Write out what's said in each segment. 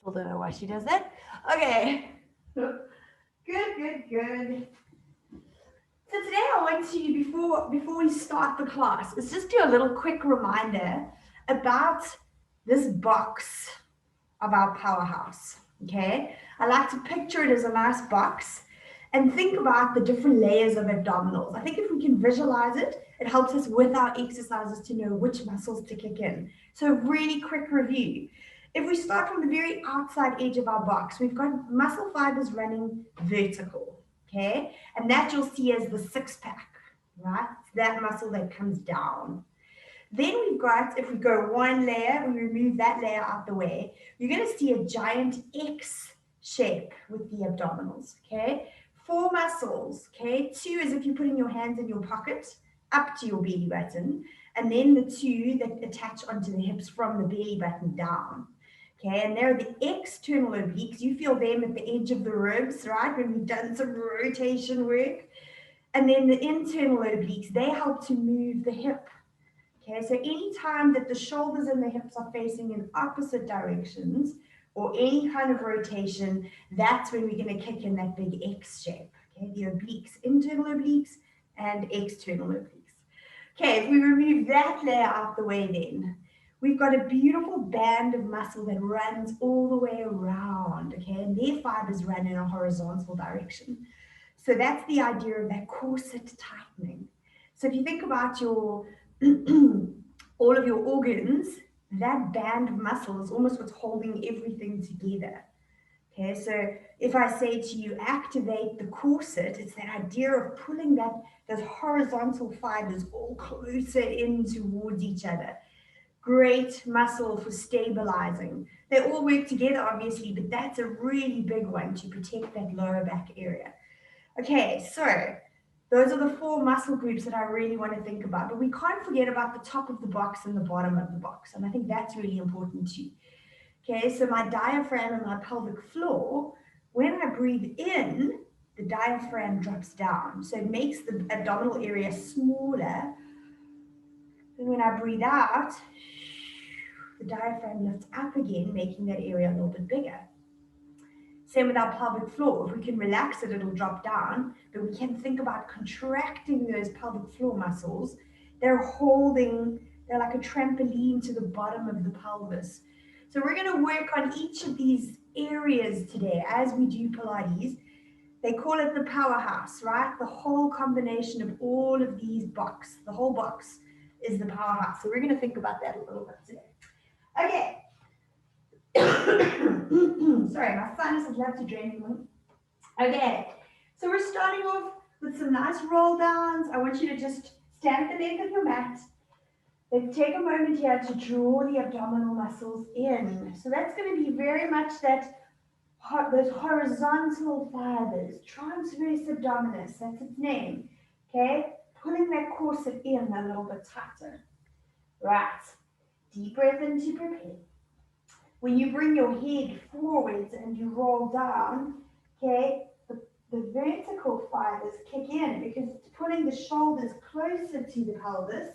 Still don't know why she does that. Okay. Good. So today I want to, before we start the class, is just do a little quick reminder about this box of our powerhouse. Okay? I like to picture it as a nice box and think about the different layers of abdominals. I think if we can visualize it, it helps us with our exercises to know which muscles to kick in. So, really quick review. If we start from the very outside edge of our box, we've got muscle fibers running vertical, okay? And that you'll see as the six pack, right? It's that muscle that comes down. Then we've got, if we go one layer, we remove that layer out the way, you're going to see a giant X shape with the abdominals, okay? Four muscles, okay? Two is if you're putting your hands in your pocket up to your belly button, and then the two that attach onto the hips from the belly button down. Okay, and they're the external obliques. You feel them at the edge of the ribs, right? When we've done some rotation work. And then the internal obliques, they help to move the hip. Okay, so anytime that the shoulders and the hips are facing in opposite directions or any kind of rotation, that's when we're going to kick in that big X shape. Okay, the obliques, internal obliques and external obliques. Okay, if we remove that layer out the way then, we've got a beautiful band of muscle that runs all the way around, okay, and their fibers run in a horizontal direction. So that's the idea of that corset tightening. So if you think about your all of your organs, that band of muscle is almost what's holding everything together. Okay, so if I say to you, activate the corset, it's that idea of pulling those horizontal fibers all closer in towards each other. Great muscle for stabilizing. They all work together, obviously, but that's a really big one to protect that lower back area. Okay, so those are the four muscle groups that I really want to think about, but we can't forget about the top of the box and the bottom of the box, and I think that's really important too. Okay, so my diaphragm and my pelvic floor, when I breathe in, the diaphragm drops down, so it makes the abdominal area smaller. And when I breathe out, the diaphragm lifts up again, making that area a little bit bigger. Same with our pelvic floor. If we can relax it, it'll drop down, but we can think about contracting those pelvic floor muscles. They're like a trampoline to the bottom of the pelvis. So we're going to work on each of these areas today as we do Pilates. They call it the powerhouse, right? The whole combination of all of these box, the whole box is the powerhouse. So we're going to think about that a little bit today. Okay. Sorry, my sinuses love to drain me. Okay, so we're starting off with some nice roll downs. I want you to just stand at the end of your mat. Let's take a moment here to draw the abdominal muscles in. So that's going to be very much those horizontal fibers, transverse abdominis, that's its name. Okay, pulling that corset in a little bit tighter. Right, deep breath in to prepare. When you bring your head forwards and you roll down, okay, the vertical fibers kick in because it's pulling the shoulders closer to the pelvis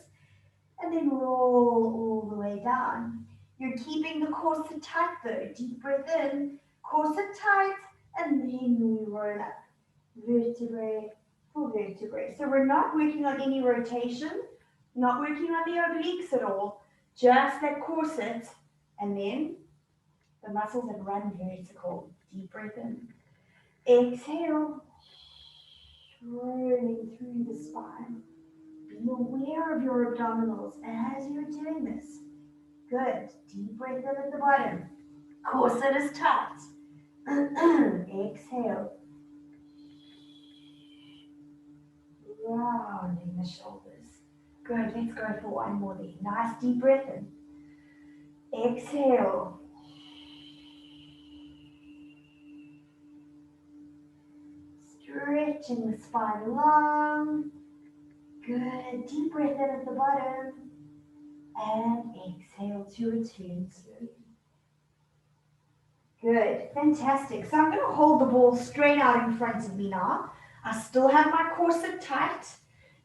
and then roll all the way down. You're keeping the corset tight though. Deep breath in, corset tight, and then we roll up, vertebrae for vertebrae. So we're not working on any rotation, not working on the obliques at all, just that corset, and then the muscles that run vertical. Deep breath in. Exhale, rolling through the spine. Be aware of your abdominals as you're doing this. Good. Deep breath in at the bottom. Corset is tight. Exhale. Rounding the shoulders. Good. Let's go for one more there. Nice deep breath in. Exhale. Stretching the spine long. Good. Deep breath in at the bottom. And exhale to return slowly. Good. Fantastic. So I'm going to hold the ball straight out in front of me now. I still have my corset tight.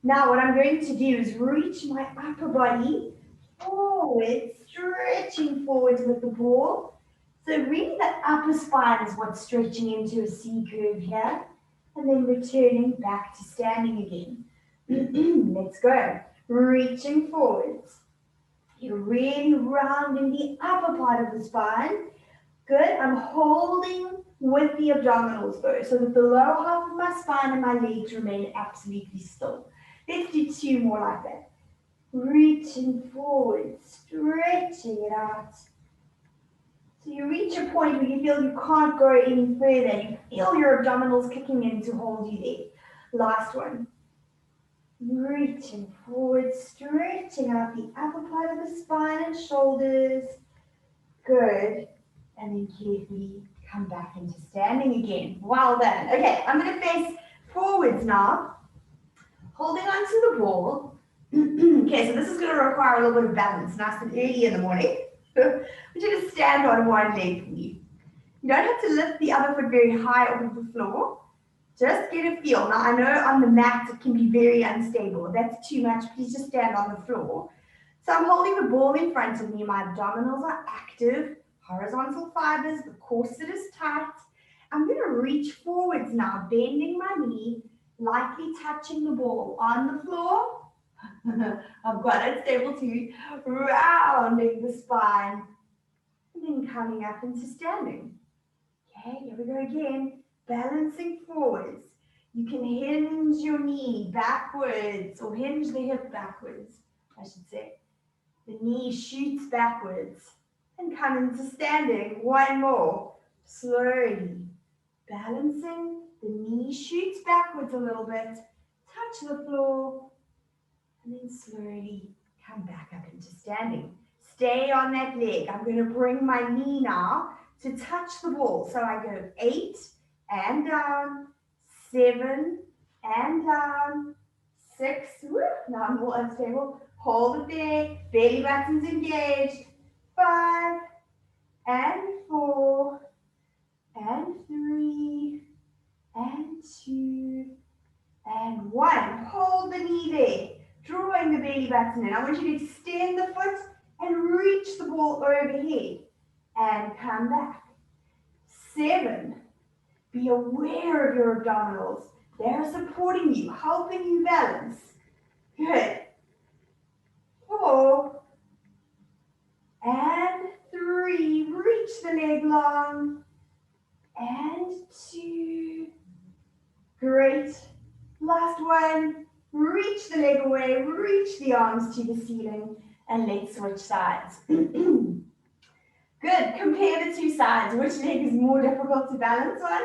Now what I'm going to do is reach my upper body forward, stretching forwards with the ball. So really the upper spine is what's stretching into a C curve here, and then returning back to standing again. Let's go. Reaching forwards. You're really rounding the upper part of the spine. Good. I'm holding with the abdominals though, so that the lower half of my spine and my legs remain absolutely still. Let's do 2 more like that. Reaching forward, stretching it out. So you reach a point where you feel you can't go any further. You feel your abdominals kicking in to hold you there. Last one. Reaching forward, stretching out the upper part of the spine and shoulders. Good. And then carefully come back into standing again. Well done. Okay, I'm going to face forwards now, holding onto the ball. Okay, so this is going to require a little bit of balance, nice and early in the morning. I want you to stand on one leg for me. You don't have to lift the other foot very high off of the floor. Just get a feel. Now, I know on the mat it can be very unstable. If that's too much, please just stand on the floor. So I'm holding the ball in front of me. My abdominals are active, horizontal fibers, the corset is tight. I'm going to reach forwards now, bending my knee, lightly touching the ball on the floor. I've got it stable too. Rounding the spine, and then coming up into standing. Okay, here we go again. Balancing forwards. You can hinge your knee backwards, or hinge the hip backwards, I should say. The knee shoots backwards and come into standing. One more. Slowly. Balancing. The knee shoots backwards a little bit. Touch the floor. And then slowly come back up into standing. Stay on that leg. I'm going to bring my knee now to touch the ball. So I go 8 and down, 7 and down, 6. Woo, now I'm more unstable. Hold it there. Belly button's engaged. 5 and 4 and 3 and 2 and 1. Hold the knee there. Drawing the belly button in. I want you to extend the foot and reach the ball overhead. And come back. 7. Be aware of your abdominals. They're supporting you, helping you balance. Good. 4. And 3. Reach the leg long. And 2. Great. Last one. Reach the leg away, reach the arms to the ceiling, and let's switch sides. Good. Compare the 2 sides. Which leg is more difficult to balance on?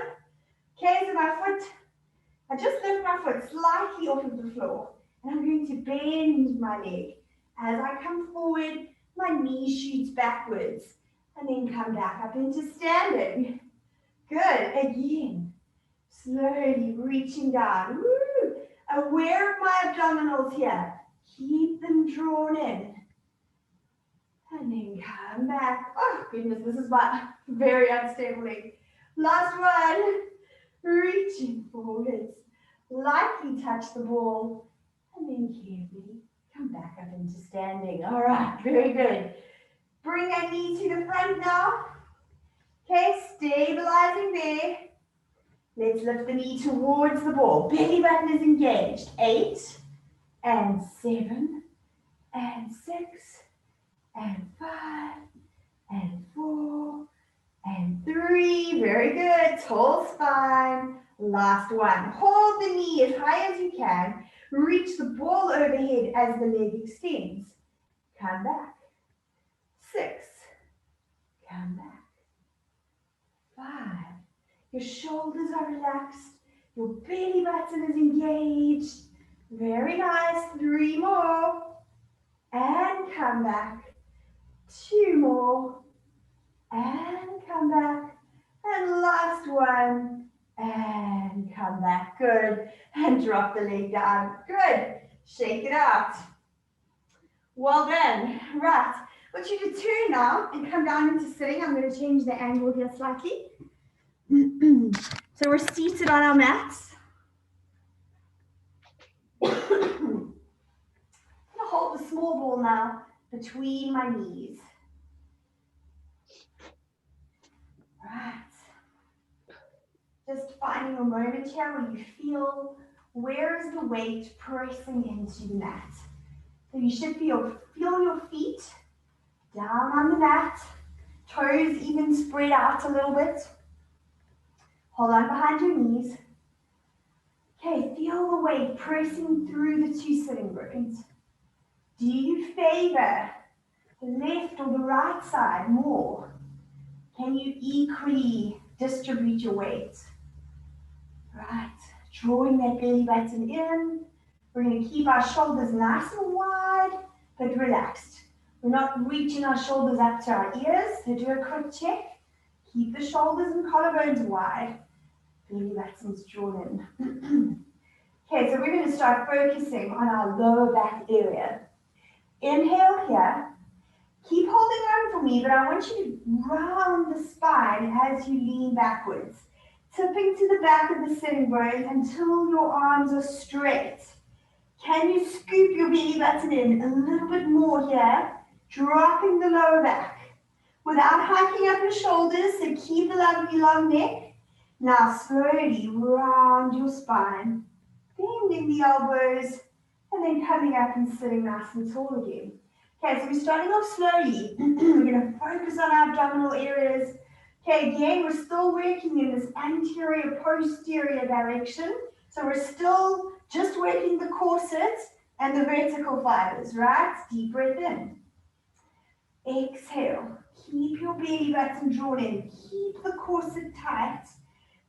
Okay, so I just lift my foot slightly off of the floor, and I'm going to bend my leg. As I come forward, my knee shoots backwards, and then come back up into standing. Good. Again. Slowly reaching down. Woo. Aware of my abdominals here. Keep them drawn in. And then come back. Oh, goodness, this is my very unstable leg. Last one. Reaching forwards. Lightly touch the ball. And then carefully come back up into standing. All right, very good. Bring a knee to the front now. Okay, stabilizing there. Let's lift the knee towards the ball. Belly button is engaged. 8 and 7 and 6 and 5 and 4 and 3. Very good. Tall spine. Last one. Hold the knee as high as you can. Reach the ball overhead as the leg extends. Come back. 6. Come back. 5. Your shoulders are relaxed. Your belly button is engaged. Very nice. 3 more. And come back. 2 more. And come back. And last one. And come back. Good. And drop the leg down. Good. Shake it out. Well done. Right. I want you to turn now and come down into sitting. I'm going to change the angle here slightly. So we're seated on our mats. I'm going to hold the small ball now between my knees. Just finding a moment here where you feel where is the weight pressing into the mat. So you should feel your feet down on the mat, toes even spread out a little bit. Hold on behind your knees. Okay, feel the weight pressing through the two sitting bones. Do you favor the left or the right side more? Can you equally distribute your weight? Right, drawing that belly button in. We're going to keep our shoulders nice and wide, but relaxed. We're not reaching our shoulders up to our ears, so do a quick check. Keep the shoulders and collarbones wide. Belly button's drawn in. Okay, so we're going to start focusing on our lower back area. Inhale here. Keep holding on for me, but I want you to round the spine as you lean backwards. Tipping to the back of the sitting bones until your arms are straight. Can you scoop your belly button in a little bit more here? Dropping the lower back. Without hiking up your shoulders, so keep the lovely long neck. Now slowly round your spine. Bending the elbows, and then coming up and sitting nice and tall again. Okay, so we're starting off slowly. We're going to focus on our abdominal areas. Okay, again, we're still working in this anterior-posterior direction. So we're still just working the corset and the vertical fibers, right? Deep breath in. Exhale. Keep your belly button drawn in. Keep the corset tight.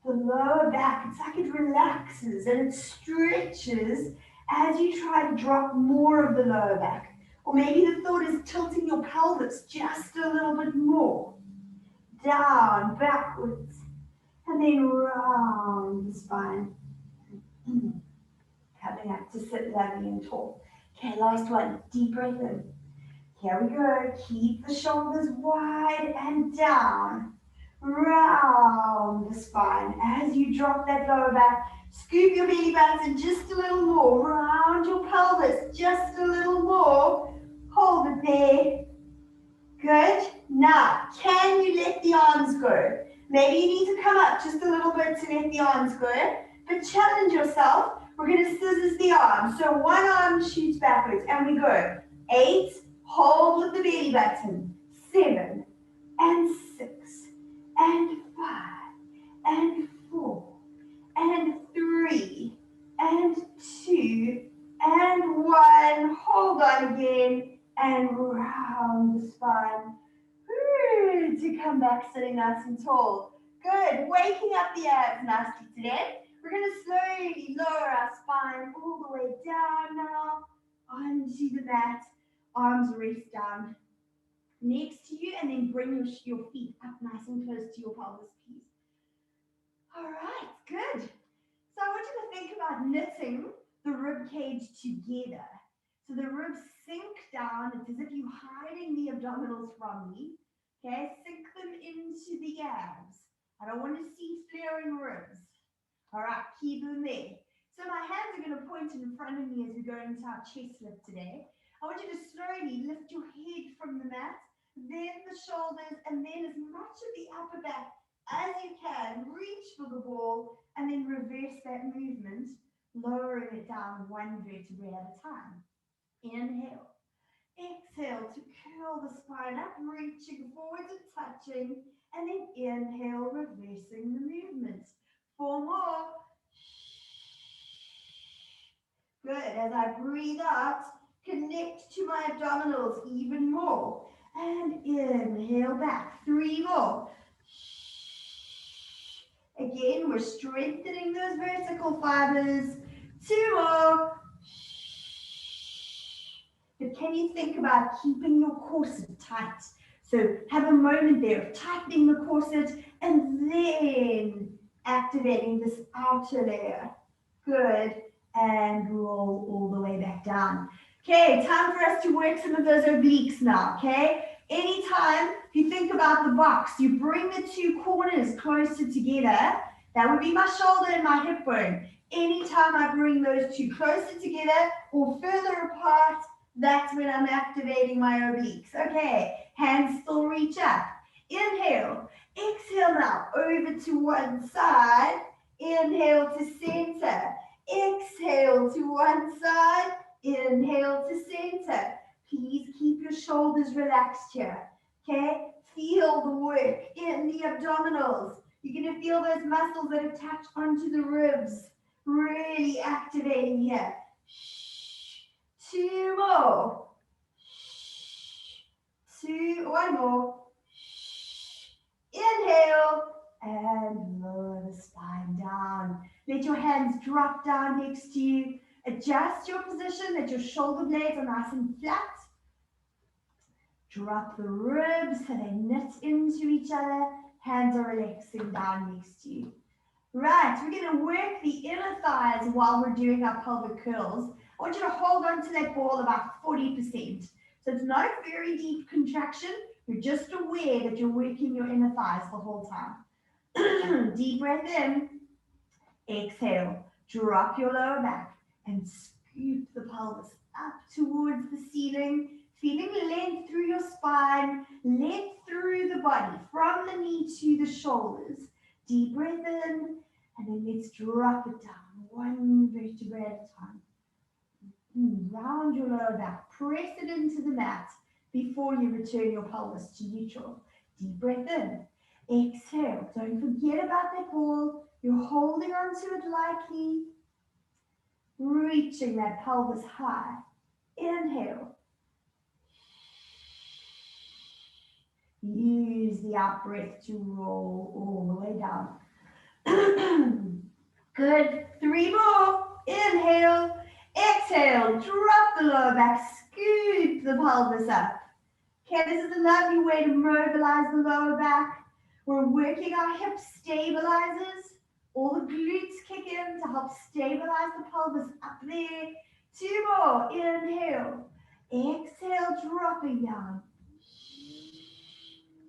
The lower back, it's like it relaxes and it stretches as you try to drop more of the lower back. Or maybe the thought is tilting your pelvis just a little bit more. Down, backwards, and then round the spine. Coming up to sit lovely and tall. Okay, last one. Deep breath in. Here we go. Keep the shoulders wide and down. Round the spine as you drop that lower back. Scoop your belly button just a little more. Round your pelvis just a little more. Hold it there. Good. Now, can you let the arms go? Maybe you need to come up just a little bit to let the arms go, but challenge yourself. We're going to scissors the arms. So one arm shoots backwards and we go. 8, hold with the belly button. 7 and 6 and 5 and 4 and 3 and 2 and 1. Hold on again and round the spine. To come back sitting nice and tall. Good. Waking up the abs nicely today. We're going to slowly lower our spine all the way down now onto the mat. Arms rest down next to you and then bring your feet up nice and close to your pelvis piece. All right, good. So I want you to think about knitting the rib cage together. So the ribs sink down. It's as if you're hiding the abdominals from me. Okay, sink them into the abs. I don't want to see flaring ribs. All right, keep them there. So my hands are going to point in front of me as we go into our chest lift today. I want you to slowly lift your head from the mat, then the shoulders, and then as much of the upper back as you can. Reach for the ball, and then reverse that movement, lowering it down one vertebrae at a time. Inhale. Exhale to curl the spine up, reaching forwards and touching, and then inhale, reversing the movement. 4 more. Good. As I breathe out, connect to my abdominals even more. And inhale back. 3 more. Again, we're strengthening those vertical fibers. 2 more. But can you think about keeping your corset tight? So have a moment there of tightening the corset and then activating this outer layer. Good. And roll all the way back down. Okay, time for us to work some of those obliques now, okay? Anytime you think about the box, you bring the 2 corners closer together. That would be my shoulder and my hip bone. Anytime I bring those 2 closer together or further apart, that's when I'm activating my obliques. Okay, hands still reach up. Inhale. Exhale now, over to one side. Inhale to center. Exhale to one side. Inhale to center. Please keep your shoulders relaxed here. Okay? Feel the work in the abdominals. You're going to feel those muscles that attach onto the ribs. Really activating here. Shh. Two more. Shh. One more. Inhale and lower the spine down. Let your hands drop down next to you. Adjust your position that your shoulder blades are nice and flat. Drop the ribs so they knit into each other. Hands are relaxing down next to you. Right, we're going to work the inner thighs while we're doing our pelvic curls. I want you to hold on to that ball about 40%. So it's not a very deep contraction. You're just aware that you're working your inner thighs the whole time. Deep breath in. Exhale. Drop your lower back and scoop the pelvis up towards the ceiling. Feeling length through your spine, length through the body, from the knee to the shoulders. Deep breath in, and then let's drop it down, one vertebra at a time. Round your lower back, press it into the mat before you return your pelvis to neutral. Deep breath in, exhale. Don't forget about that ball. You're holding onto it lightly, reaching that pelvis high. Inhale. Use the out breath to roll all the way down. Good. 3 more. Inhale. Exhale. Drop the lower back. Scoop the pelvis up. Okay, this is a lovely way to mobilize the lower back. We're working our hip stabilizers. All the glutes kick in to help stabilize the pelvis up there. 2 more. Inhale. Exhale. Dropping down.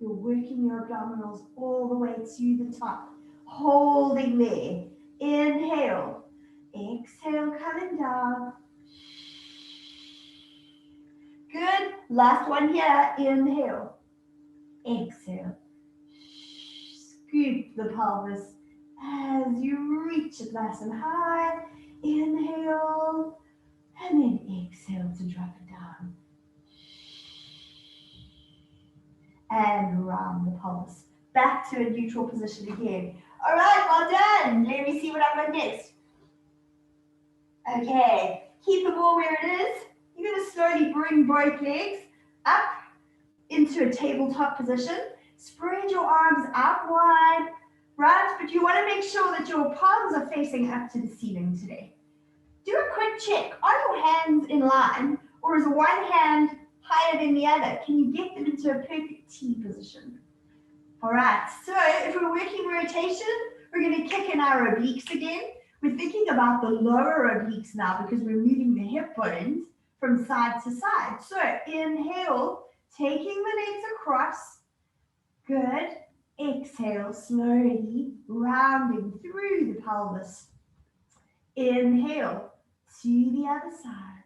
You're working your abdominals all the way to the top. Holding there. Inhale. Exhale, coming down. Good. Last one here. Inhale. Exhale. Scoop the pelvis as you reach it nice and high. Inhale. And then exhale to drop it down. And round the pelvis. Back to a neutral position again. All right, well done. Let me see what I've got next. Okay, keep the ball where it is. You're going to slowly bring both legs up into a tabletop position. Spread your arms out wide, right? But you want to make sure that your palms are facing up to the ceiling today. Do a quick check. Are your hands in line, or is one hand higher than the other? Can you get them into a perfect T position? All right, so if we're working rotation, we're going to kick in our obliques again. We're thinking about the lower obliques now because we're moving the hip bones from side to side. So inhale, taking the legs across. Good. Exhale, slowly rounding through the pelvis. Inhale to the other side.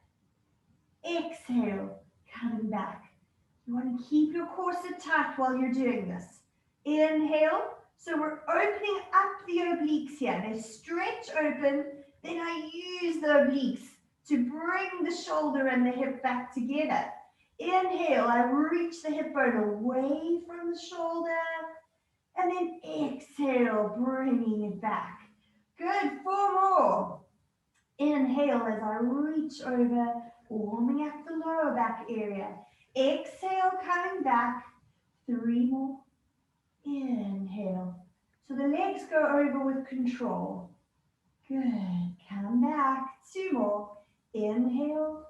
Exhale, coming back. You want to keep your corset tight while you're doing this. Inhale. So we're opening up the obliques here. They stretch open. Then I use the obliques to bring the shoulder and the hip back together. Inhale, I reach the hip bone away from the shoulder. And then exhale, bringing it back. Good, 4 more. Inhale as I reach over, warming up the lower back area. Exhale, coming back. 3 more. Inhale. So the legs go over with control. Good. Come back. 2 more. Inhale.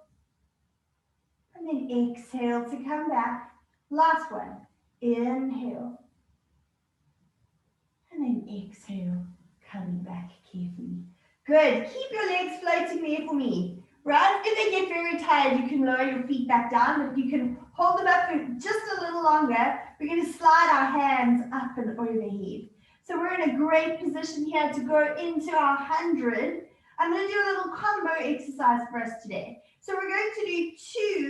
And then exhale to come back. Last one. Inhale. And then exhale. Coming back carefully. Good. Keep your legs floating there for me. Right? If they get very tired, you can lower your feet back down. But you can hold them up for just a little longer. We're going to slide our hands up and overhead. So we're in a great position here to go into our 100. I'm going to do a little combo exercise for us today. So we're going to do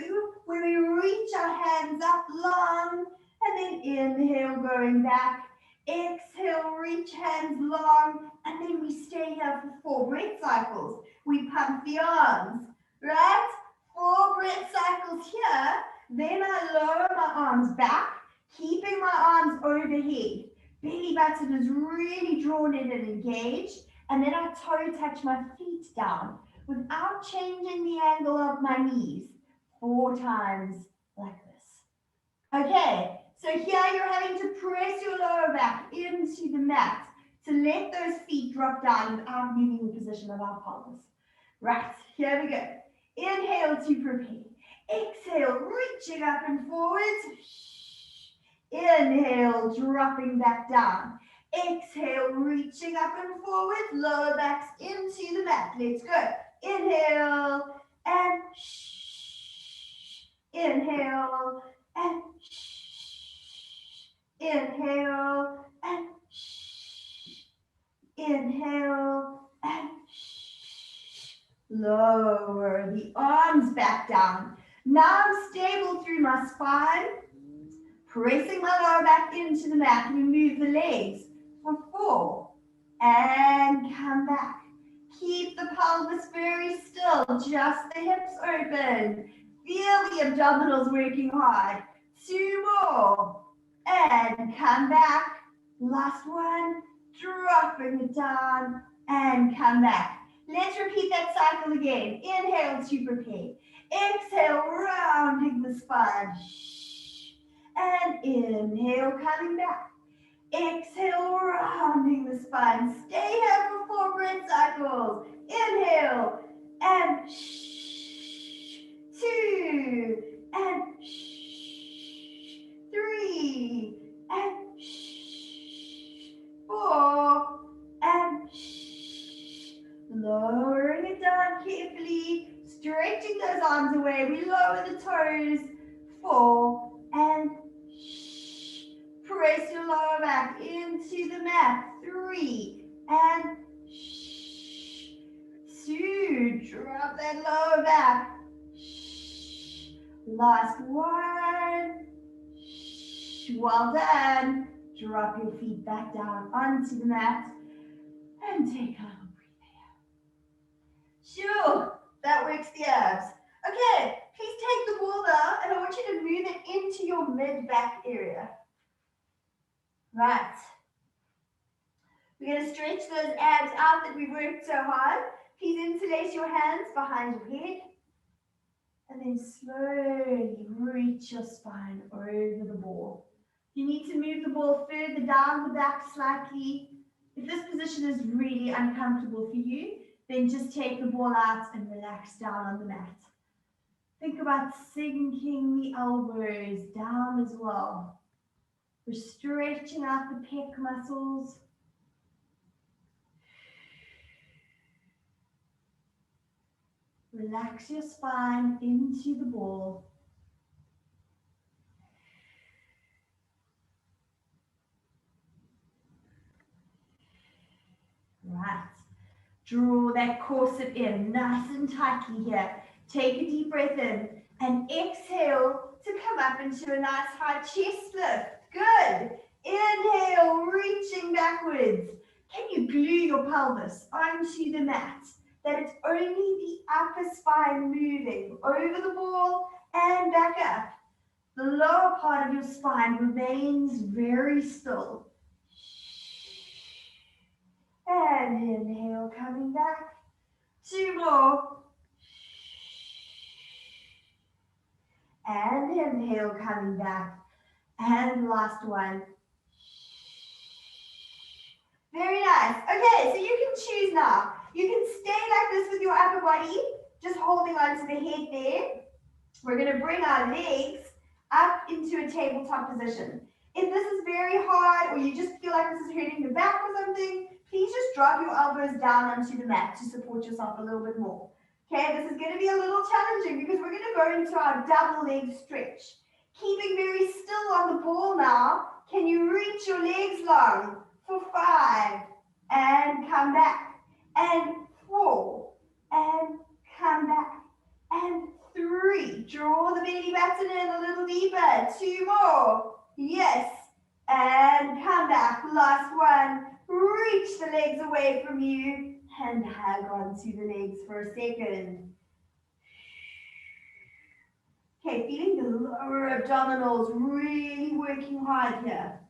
2 where we reach our hands up long and then inhale going back. Exhale, reach hands long, and then we stay here for 4 breath cycles. We pump the arms, right? 4 breath cycles here. Then I lower my arms back, keeping my arms overhead. Belly button is really drawn in and engaged. And then I toe touch my feet down without changing the angle of my knees. 4 times like this. Okay, so here you're having to press your lower back into the mat to let those feet drop down without moving the position of our pelvis. Right, here we go. Inhale to prepare. Exhale, reaching up and forwards. Inhale, dropping back down. Exhale, reaching up and forward. Lower backs into the mat. Let's go. Inhale and inhale and inhale and inhale and lower the arms back down. Now I'm stable through my spine, pressing my lower back into the mat. We move the legs for 4 and come back. Keep the pelvis very still, just the hips open. Feel the abdominals working hard. 2 more and come back. Last one, dropping it down and come back. Let's repeat that cycle again. Inhale to prepare. Exhale, rounding the spine. And inhale, coming back. Exhale, rounding the spine. Stay here for 4 breath cycles. Inhale and 2 and 3 and 4 and lowering it down carefully, stretching those arms away. We lower the toes. 4 and press your lower back into the mat. 3 and 2. Drop that lower back. Last one. Well done. Drop your feet back down onto the mat and take a little breathe here. Sure, that works the abs. Okay, please take the ball now and I want you to move it into your mid-back area. Right. We're going to stretch those abs out that we worked so hard. Please interlace your hands behind your head. And then slowly reach your spine over the ball. You need to move the ball further down the back slightly. If this position is really uncomfortable for you, then just take the ball out and relax down on the mat. Think about sinking the elbows down as well. We're stretching out the pec muscles. Relax your spine into the ball. Right. Draw that corset in nice and tightly here. Take a deep breath in and exhale to come up into a nice high chest lift. Good. Inhale, reaching backwards. Can you glue your pelvis onto the mat? That it's only the upper spine moving over the ball and back up. The lower part of your spine remains very still. And inhale, coming back. 2 more. And inhale, coming back. And last one. Very nice. Okay, so you can choose now. You can stay like this with your upper body, just holding onto the head there. We're going to bring our legs up into a tabletop position. If this is very hard or you just feel like this is hurting the back or something, please just drop your elbows down onto the mat to support yourself a little bit more. Okay, this is going to be a little challenging because we're going to go into our double leg stretch. Keeping very still on the ball now. Can you reach your legs long for 5 and come back, and 4 and come back, and 3. Draw the belly button in a little deeper. 2 more. Yes. And come back. last one. Reach the legs away from you and hang on to the legs for a second. Okay, feeling the lower abdominals really working hard here.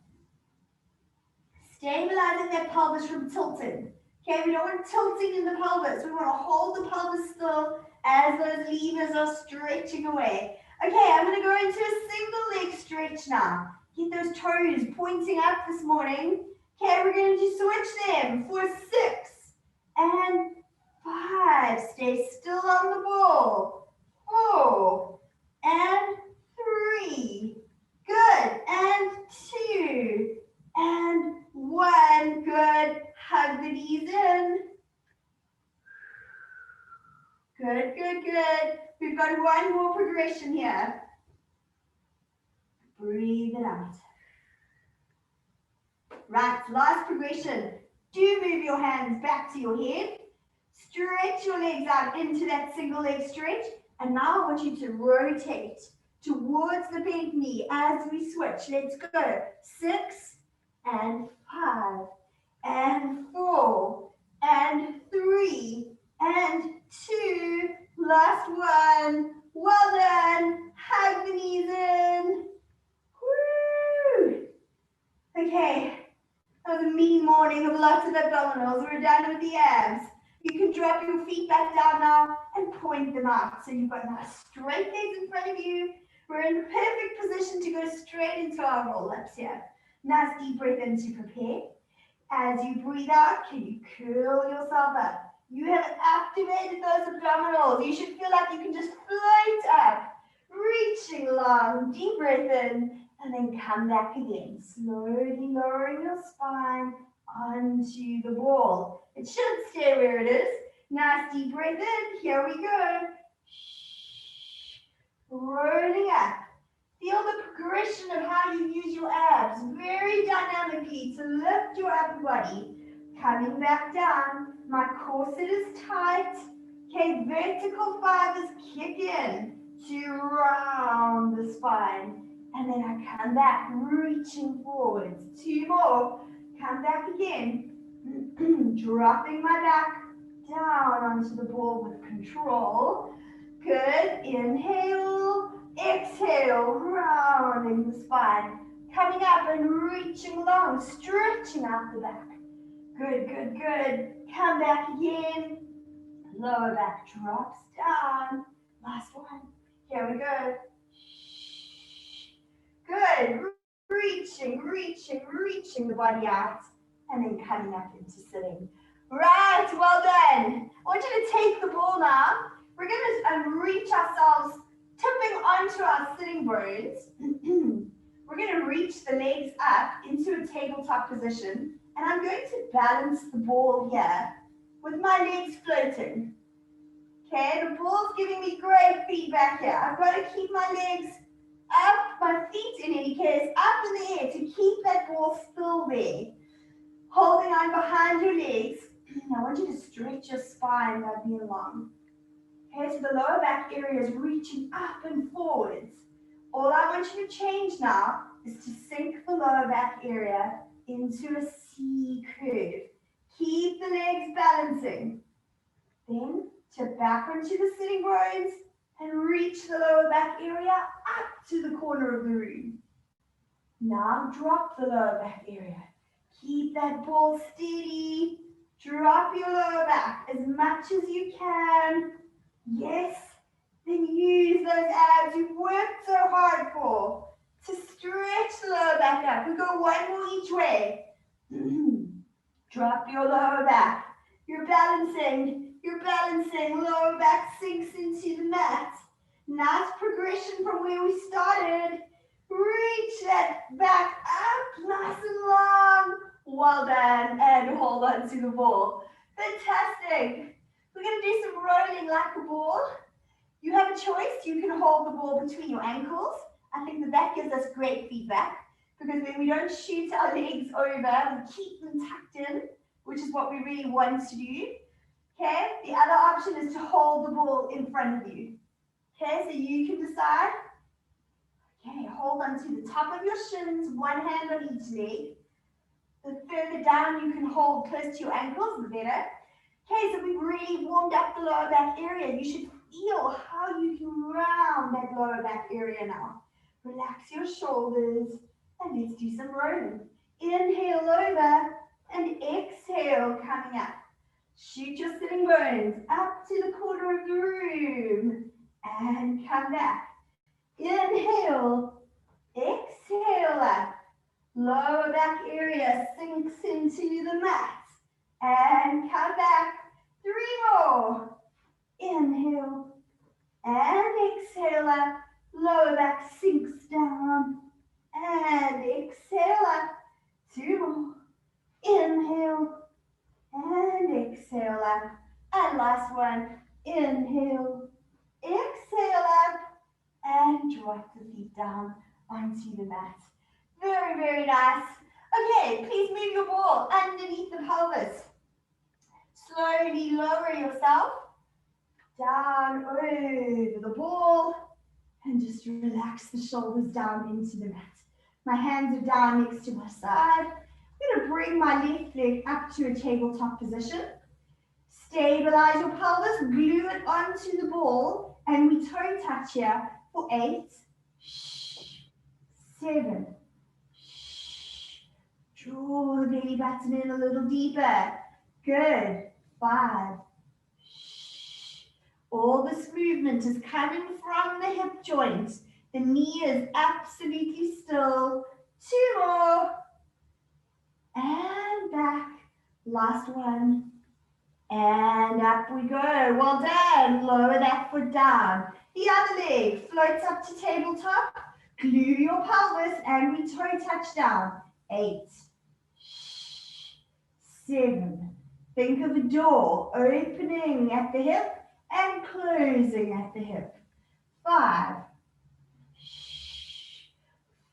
Stabilizing that pelvis from tilting. Okay, we don't want tilting in the pelvis. We want to hold the pelvis still as those levers are stretching away. Okay, I'm going to go into a single leg stretch now. Get those toes pointing up this morning. Okay, we're going to switch them for 6 and 5. Stay still on the ball. 4 and 3. Good. And 2 and 1. Good. Hug the knees in. Good, good, good. We've got one more progression here. Breathe it out. Right, last progression. Do move your hands back to your head. Stretch your legs out into that single leg stretch. And now I want you to rotate towards the bent knee as we switch. Let's go. 6 and 5 and 4 and 3 and 2. Last one. Well done. Hug the knees in. Woo! Okay. That was a mean morning of lots of abdominals. We're done with the abs. You can drop your feet back down now and point them out. So you've got nice straight legs in front of you. We're in the perfect position to go straight into our roll-ups here. Nice deep breath in to prepare. As you breathe out, can you curl yourself up? You have activated those abdominals. You should feel like you can just float up, reaching long, deep breath in, and then come back again. Slowly lowering your spine onto the ball. It should stay where it is. Nice deep breath in. Here we go. Rolling up. Feel the progression of how you use your abs very dynamically to lift your upper body. Coming back down. My corset is tight. Okay, vertical fibers kick in to round the spine. And then I come back, reaching forwards. 2 more. Come back again. Dropping my back down onto the ball with control. Good. Inhale. Exhale. Rounding the spine. Coming up and reaching long. Stretching out the back. Good, good, good. Come back again. Lower back drops down. Last one. Here we go. Good. Reaching, reaching, reaching the body out. And then coming up into sitting. Right, well done. I want you to take the ball now. We're going to reach ourselves, tipping onto our sitting bones. We're going to reach the legs up into a tabletop position. And I'm going to balance the ball here with my legs floating. Okay, the ball's giving me great feedback here. I've got to keep my legs up, my feet in any case, up in the air to keep that ball still there. Holding on behind your legs. I want you to stretch your spine by being long. Okay, so the lower back area is reaching up and forwards. All I want you to change now is to sink the lower back area into a C curve. Keep the legs balancing. Then tip back onto the sitting bones and reach the lower back area up to the corner of the room. Now drop the lower back area. Keep that ball steady. Drop your lower back as much as you can. Yes. Then use those abs you've worked so hard for to stretch the lower back up. We go one more each way. Drop your lower back. You're balancing. Lower back sinks into the mat. Nice progression from where we started. Reach that back up nice and long. Well done. And hold on to the ball. Fantastic. We're going to do some rolling like a ball. You have a choice. You can hold the ball between your ankles. I think that gives us great feedback because then we don't shoot our legs over. We keep them tucked in, which is what we really want to do. Okay, the other option is to hold the ball in front of you. Okay, so you can decide. Okay, hold on to the top of your shins, one hand on each leg. The further down you can hold close to your ankles, the better. Okay, so we've really warmed up the lower back area. You should feel how you can round that lower back area now. Relax your shoulders and let's do some rolling. Inhale over and exhale coming up. Shoot your sitting bones up to the corner of the room and come back. Inhale, exhale up. Lower back area sinks into the mat. And come back. 3 more. Inhale and exhale up. Lower back sinks down. And exhale up. 2 more. Inhale and exhale up. And last one. Inhale, exhale up. And drop the feet down onto the mat. Very, very nice. Okay, please move your ball underneath the pelvis. Slowly lower yourself down over the ball and just relax the shoulders down into the mat. My hands are down next to my side. I'm going to bring my left leg up to a tabletop position. Stabilize your pelvis, glue it onto the ball, and we toe touch here for 8, 7. Draw the belly button in a little deeper. Good. 5. All this movement is coming from the hip joint. The knee is absolutely still. 2 more. And back. Last one. And up we go. Well done. Lower that foot down. The other leg floats up to tabletop. Glue your pelvis and we toe touch down. 8. 7. Think of a door opening at the hip and closing at the hip. 5.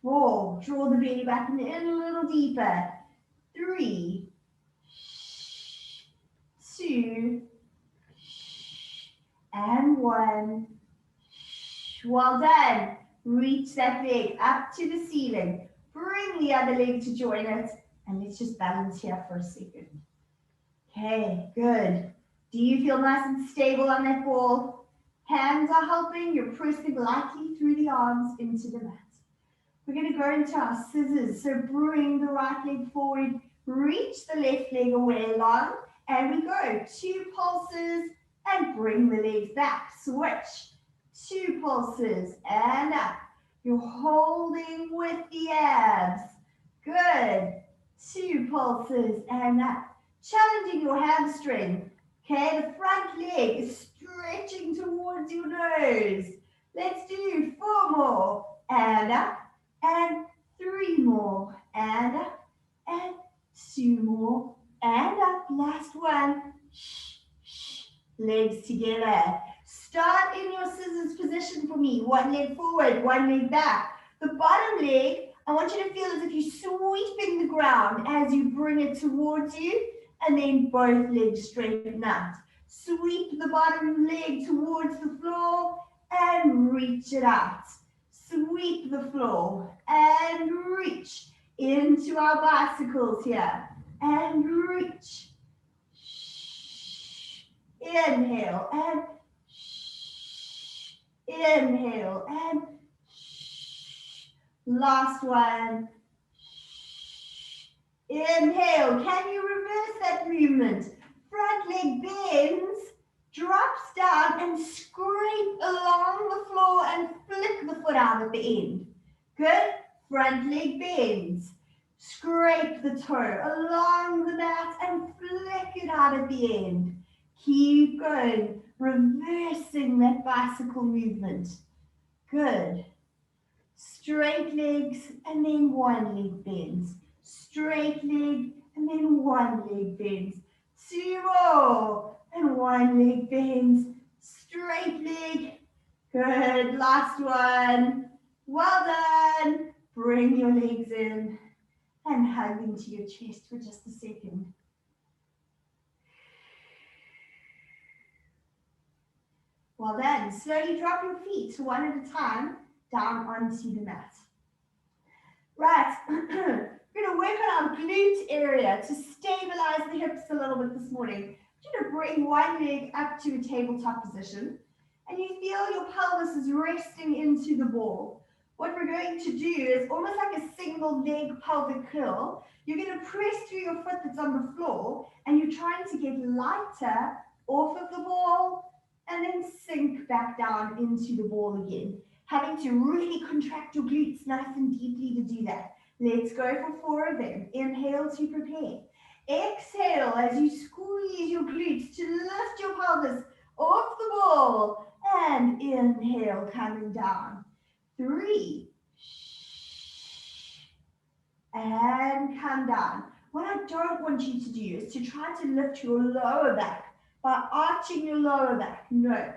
4. Draw the belly button in a little deeper. 3. 2. And 1. Well done. Reach that leg up to the ceiling. Bring the other leg to join it. And let's just balance here for a second. Okay, good. Do you feel nice and stable on that ball? Hands are helping. You're pressing lightly through the arms into the mat. We're going to go into our scissors. So bring the right leg forward. Reach the left leg away long. And we go 2 pulses and bring the legs back. Switch. 2 pulses and up. You're holding with the abs. Good. 2 pulses and up. Challenging your hamstring. Okay, the front leg is stretching towards your nose. Let's do 4 more. And up. And 3 more. And up. And 2 more. And up. Last one. Legs together. Start in your scissors position for me. 1 leg forward, 1 leg back. The bottom leg, I want you to feel as if you're sweeping the ground as you bring it towards you. And then both legs straighten out. Sweep the bottom leg towards the floor and reach it out. Sweep the floor and reach into our bicycles here. And reach. Inhale and inhale and last one. Inhale. Can you reverse that movement? Front leg bends, drops down and scrape along the floor and flick the foot out at the end. Good. Front leg bends. Scrape the toe along the mat and flick it out at the end. Keep going, reversing that bicycle movement. Good. Straight legs and then 1 leg bends. Straight leg and then 1 leg bends. 2 more and 1 leg bends. Straight leg. Good. Last one. Well done. Bring your legs in and hug into your chest for just a second. Well then, slowly drop your feet 1 at a time down onto the mat. Right, we're going to work on our glute area. this morning. You're going to bring one leg up to a tabletop position, and you feel your pelvis is resting into the ball. What we're going to do is almost like a single leg pelvic curl. You're going to press through your foot that's on the floor, and you're trying to get lighter off of the ball, and then sink back down into the ball again. Having to really contract your glutes nice and deeply to do that. Let's go for 4 of them. Inhale to prepare. Exhale as you squeeze your glutes to lift your pelvis off the ball. And inhale, coming down. 3. And come down. What I don't want you to do is to try to lift your lower back by arching your lower back. No,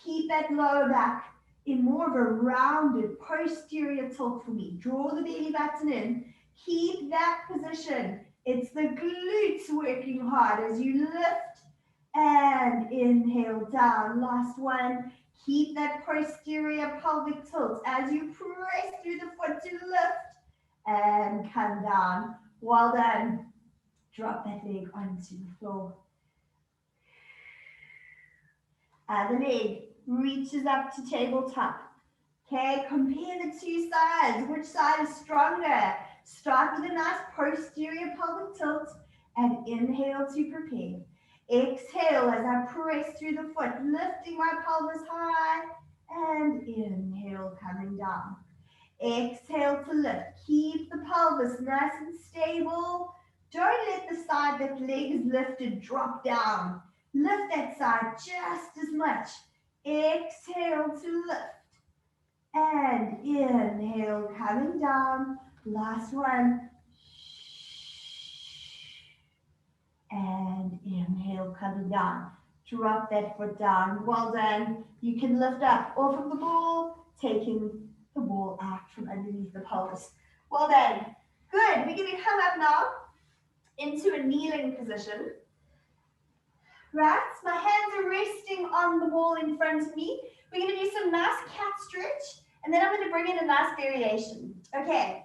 keep that lower back in more of a rounded posterior tilt for me. Draw the belly button in. Keep that position. It's the glutes working hard as you lift and inhale down. Last one. Keep that posterior pelvic tilt as you press through the foot to lift and come down. Well done. Drop that leg onto the floor. Other leg reaches up to tabletop. Okay, compare the two sides. Which side is stronger? Start with a nice posterior pelvic tilt and inhale to prepare. Exhale as I press through the foot, lifting my pelvis high, and inhale, coming down. Exhale to lift. Keep the pelvis nice and stable. Don't let the side that leg is lifted drop down. Lift that side just as much. Exhale to lift. And inhale, coming down. Last one. And inhale, coming down. Drop that foot down. Well done. You can lift up off of the ball, taking the ball out from underneath the pelvis. Well done. Good. We're going to come up now into a kneeling position. Right, my hands are resting on the wall in front of me. We're going to do some nice cat stretch, and then I'm going to bring in a nice variation. Okay,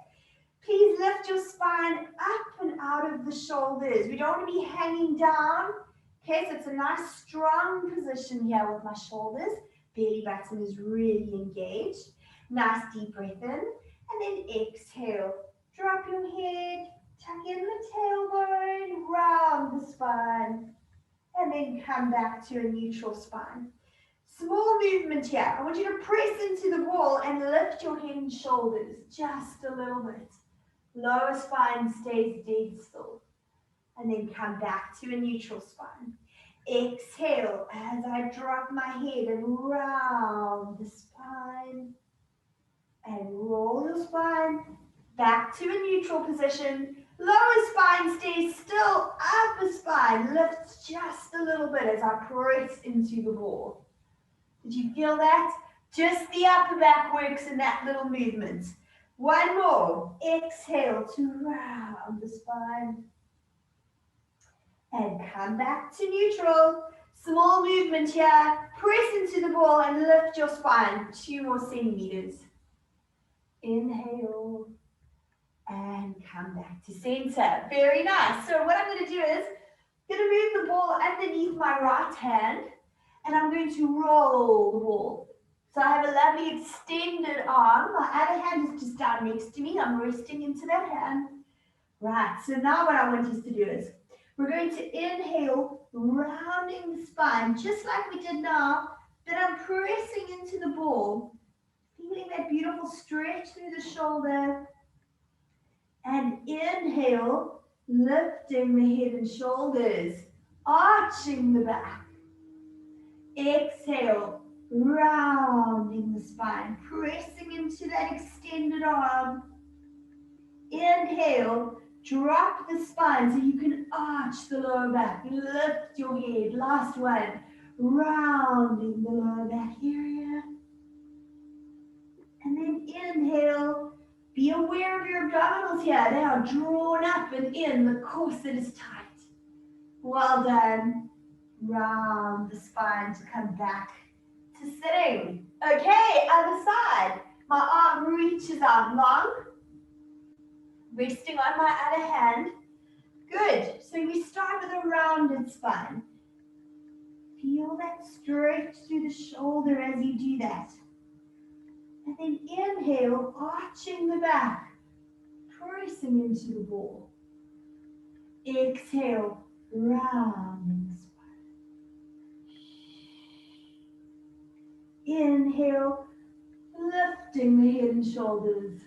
please lift your spine up and out of the shoulders. We don't want to be hanging down. Okay, so it's a nice strong position here with my shoulders. Belly button is really engaged. Nice deep breath in, and then exhale. Drop your head, tuck in the tailbone, round the spine. And then come back to a neutral spine. Small movement here. I want you to press into the wall and lift your head and shoulders just a little bit. Lower spine stays dead still. And then come back to a neutral spine. Exhale as I drop my head and round the spine. And roll your spine back to a neutral position. Lower spine stays still, upper spine lifts just a little bit as I press into the ball. Did you feel that? Just the upper back works in that little movement. One more. Exhale to round the spine. And come back to neutral. Small movement here. Press into the ball and lift your spine 2 more centimeters. Inhale. And come back to center. Very nice. So what I'm going to do is, I'm going to move the ball underneath my right hand, and I'm going to roll the ball. So I have a lovely extended arm. My other hand is just down next to me. I'm resting into that hand. Right, so now what I want us to do is, we're going to inhale, rounding the spine, just like we did now, but I'm pressing into the ball, feeling that beautiful stretch through the shoulder. And inhale, lifting the head and shoulders, arching the back. Exhale, rounding the spine, pressing into that extended arm. Inhale, drop the spine so you can arch the lower back. Lift your head. Last one, rounding the lower back area. And then inhale. Be aware of your abdominals here. They are drawn up and in. The corset is tight. Well done. Round the spine to come back to sitting. Okay, other side. My arm reaches out long. Resting on my other hand. Good. So we start with a rounded spine. Feel that stretch through the shoulder as you do that. And then inhale, arching the back, pressing into the ball. Exhale, rounding the spine. Inhale, lifting the head and shoulders.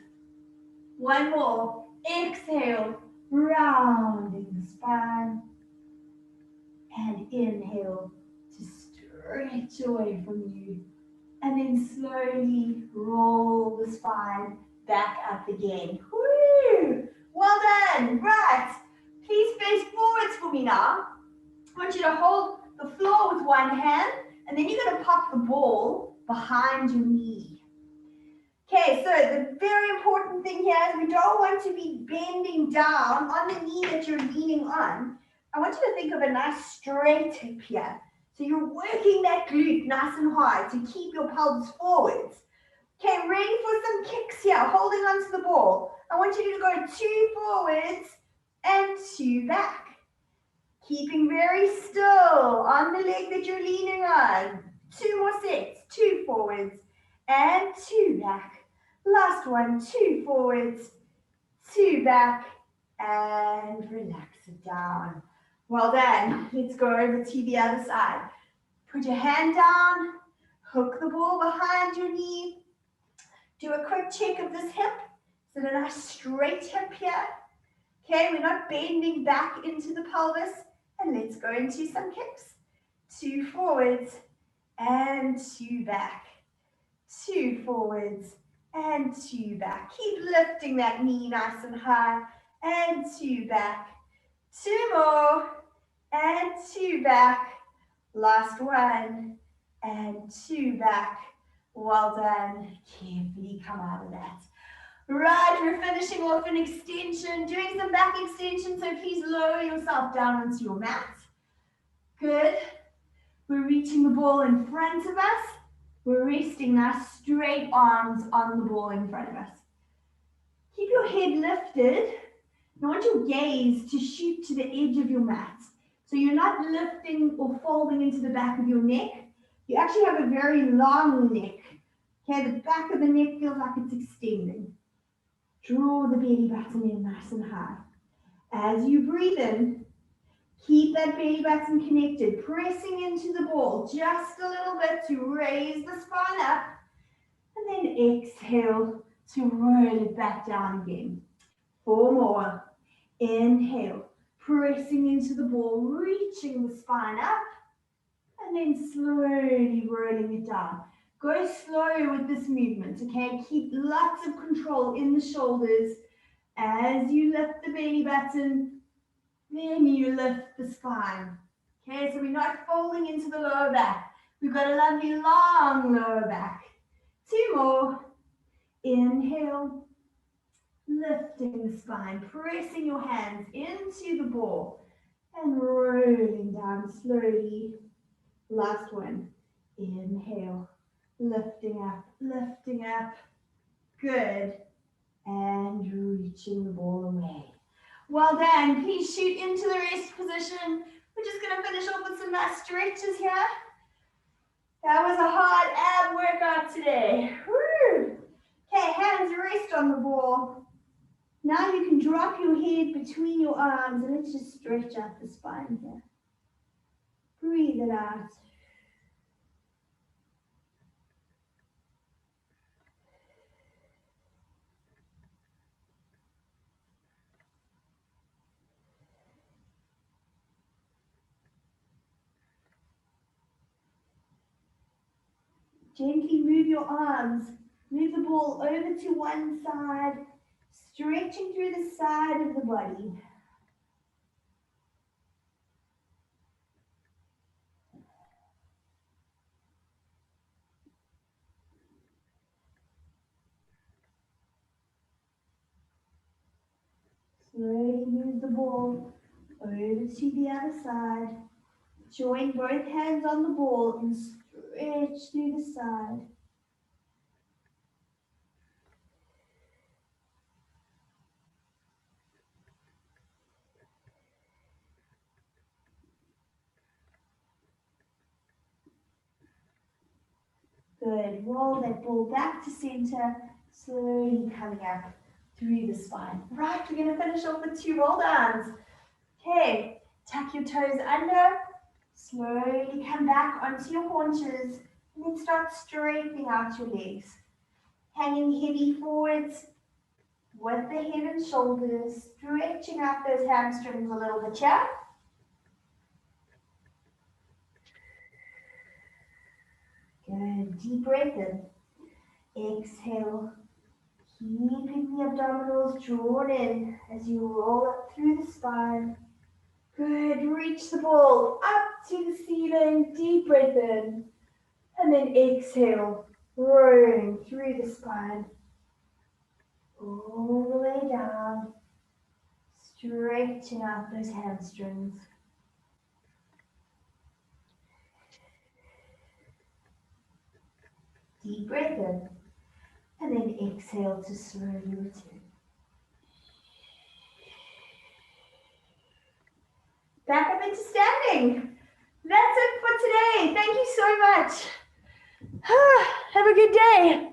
One more. Exhale, rounding the spine. And inhale to stretch away from you. And then slowly roll the spine back up again. Woo! Well done. Right. Please face forwards for me now. I want you to hold the floor with one hand, and then you're going to pop the ball behind your knee. Okay, so the very important thing here is we don't want to be bending down on the knee that you're leaning on. I want you to think of a nice straight hip here. So you're working that glute nice and hard to keep your pelvis forwards. Okay, ready for some kicks here, holding onto the ball. I want you to go 2 forwards and 2 back. Keeping very still on the leg that you're leaning on. 2 more sets, 2 forwards and 2 back. Last one, 2 forwards, 2 back, and relax it down. Well done. Let's go over to the other side. Put your hand down, hook the ball behind your knee. Do a quick check of this hip. Is it a nice straight hip here? Okay, we're not bending back into the pelvis. And let's go into some kicks. 2 forwards and 2 back. 2 forwards and 2 back. Keep lifting that knee nice and high. And 2 back. 2 more and 2 back. Last one and 2 back. Well done. Carefully come out of that. Right, we're finishing off an extension, doing some back extension, so please lower yourself down onto your mat. Good. We're reaching the ball in front of us. We're resting our straight arms on the ball in front of us. Keep your head lifted. I want your gaze to shoot to the edge of your mat. So you're not lifting or folding into the back of your neck. You actually have a very long neck. Okay, the back of the neck feels like it's extending. Draw the belly button in nice and high. As you breathe in, keep that belly button connected, pressing into the ball just a little bit to raise the spine up. And then exhale to roll it back down again. 4 more. Inhale, pressing into the ball, reaching the spine up. And then slowly rolling it down. Go slow with this movement, okay? Keep lots of control in the shoulders as you lift the belly button, then you lift the spine. Okay, so we're not folding into the lower back. We've got a lovely long lower back. 2 more. Inhale, lifting the spine, pressing your hands into the ball and rolling down slowly. Last one. Inhale. Lifting up, good, and reaching the ball away. Well done, please shoot into the rest position. We're just gonna finish off with some nice stretches here. That was a hard ab workout today. Woo! Okay, hands rest on the ball. Now you can drop your head between your arms and let's just stretch out the spine here. Breathe it out. Gently move your arms. Move the ball over to one side, stretching through the side of the body. Slowly move the ball over to the other side. Join both hands on the ball and stretch through the side. Good. Roll that ball back to center, slowly coming up through the spine. Right, we're going to finish off with 2 roll downs. Okay, tuck your toes under, slowly come back onto your haunches, and then start straightening out your legs. Hanging heavy forwards with the head and shoulders, stretching out those hamstrings a little bit here. Good, deep breath in. Exhale, keeping the abdominals drawn in as you roll up through the spine. Good, reach the ball up to the ceiling, deep breath in. And then exhale, rolling through the spine. All the way down, stretching out those hamstrings. Deep breath in, and then exhale to slowly return. Back up into standing. That's it for today. Thank you so much. Have a good day.